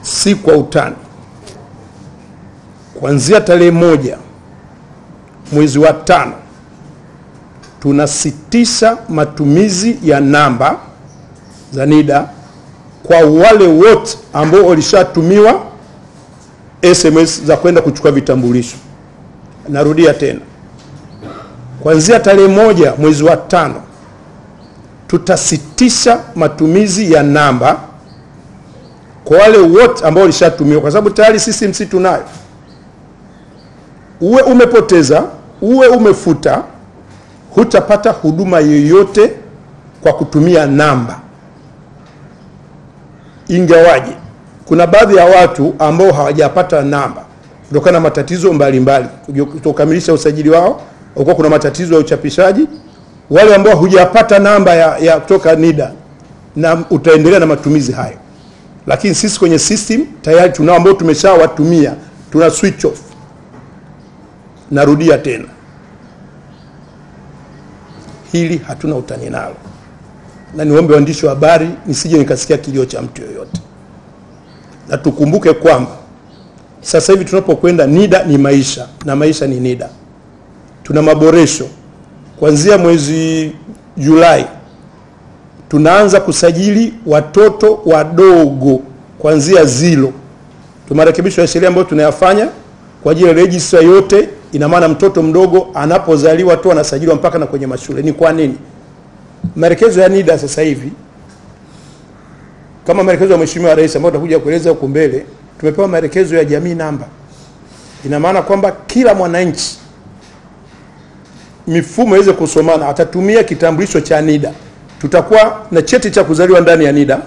si kwa utani, kuanzia tarehe 1 mwezi wa 5 tunasitisha matumizi ya namba za NIDA kwa wale wote ambao walishatumiwa SMS za kwenda kuchukua vitambulisho. Narudia tena, kuanzia tarehe 1 mwezi wa 5 tutasitisha matumizi ya namba kwa wale wote ambao walishatumiwa, kwa sababu tayari system si tunayo. Uwe umepoteza, uwe umefuta, hutapata huduma yoyote kwa kutumia namba. Ingawaje kuna baadhi ya watu ambao hawajapata namba kutokana na matatizo mbalimbali kutokamilisha usajili wao, au kuna matatizo ya uchapishaji, wale ambao hujapata namba ya kutoka NIDA, na utaendelea na matumizi hayo. Lakini sisi kwenye system tayari tunao ambao tumeshawatumia, tuna switch off. Narudia tena, hili hatuna utani nalo, na niombe waandishi wa habari nisije nikasikia kilio cha mtu yoyote. Na tukumbuke kwamba sasa hivi tunapokwenda, NIDA ni maisha na maisha ni NIDA. Tuna maboresho. Kuanzia mwezi Julai tunaanza kusajili watoto wadogo kuanzia 0. Tumarekebisho ya sheria ambayo tunayafanya kwa ajili ya register yote. Ina maana mtoto mdogo anapozaliwa tu anasajiliwa mpaka na kwenye mashule. Ni kwa nini? Maelekezo ya NIDA sasa hivi, kama maelekezo ya Mheshimiwa Rais ambayo tutakuja kueleza huko mbele, tumepewa maelekezo ya jamii namba. Ina maana kwamba kila mwananchi mifumo iweze kusomana, atatumia kitambulisho cha NIDA. Tutakuwa na cheti cha kuzaliwa ndani ya NIDA.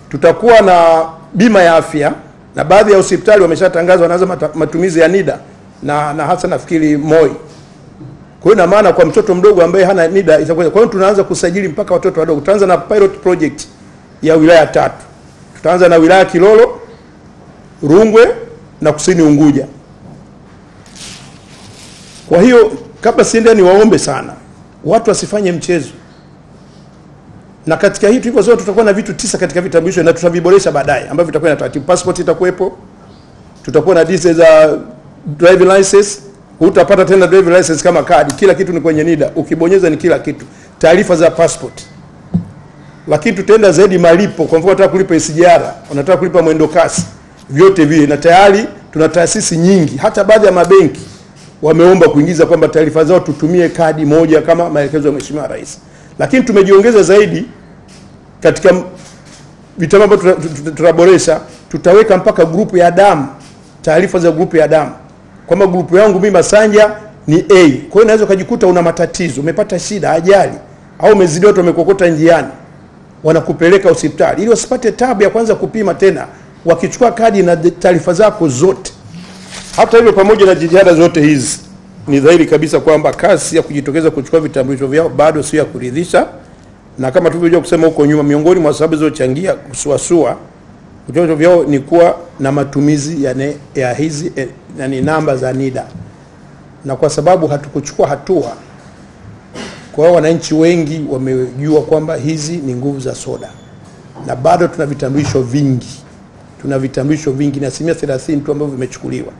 Tutakuwa na bima ya afya, na baadhi ya hospitali wameshatangaza wanaanza matumizi ya NIDA, na hasa nafikiri Moi. Kwa hiyo na maana kwa mtoto mdogo ambaye hana NIDA itakuwa. Kwa hiyo tunaanza kusajili mpaka watoto wadogo. Tutaanza na pilot project ya wilaya 3. Tutaanza na wilaya Kilolo, Rungwe na Kusini Unguja. Kwa hiyo kabla siende, niwaombe sana watu wasifanye mchezo. Na katika hii tulivyo zote tutakuwa na vitu 9 katika vitambulisho, na tutaviboresha baadaye ambavyo vitakuwa na taratibu. Passport itakuwepo, tutakuwa na details za driving license. Hutapata tena driving license kama kadi, kila kitu ni kwenye NIDA. Ukibonyeza ni kila kitu, taarifa za passport. Lakini tutaenda zaidi malipo. Kwa mfano unataka kulipa SGR, unataka kulipa mwendo kasi, vyote vile. Na tayari tuna taasisi nyingi, hata baadhi ya mabenki wameomba kuingiza kwamba taarifa zao tutumie kadi moja kama maelekezo ya Mheshimiwa Rais. Lakini tumejiongeza zaidi katika vitu ambavyo tutaboresha. Tutaweka mpaka grupu ya damu, taarifa za grupu ya damu. Kwamba grupu yangu mimi Masanja ni A. Kwa hiyo unaweza kujikuta una matatizo, umepata shida, ajali, au umezidiwa, watu wamekokota njiani, wanakupeleka hospitali ili usipate tabu ya kwanza kupima tena, wakichukua kadi na taarifa zako zote. Hata hivyo, pamoja na jitihada zote hizi, ni dhahiri kabisa kwamba kasi ya kujitokeza kuchukua vitambulisho vyao bado sio ya kuridhisha. Na kama tulivyojua kusema huko nyuma, miongoni mwa sababu zilizochangia kusuasua vitambulisho vyao ni kuwa na matumizi ya hizi ni namba za NIDA. Na kwa sababu hatukuchukua hatua, kwa wananchi wengi wamejua kwamba hizi ni nguvu za soda. Na bado tuna vitambulisho vingi. Tuna vitambulisho vingi, na 30% tu ambavyo vimechukuliwa.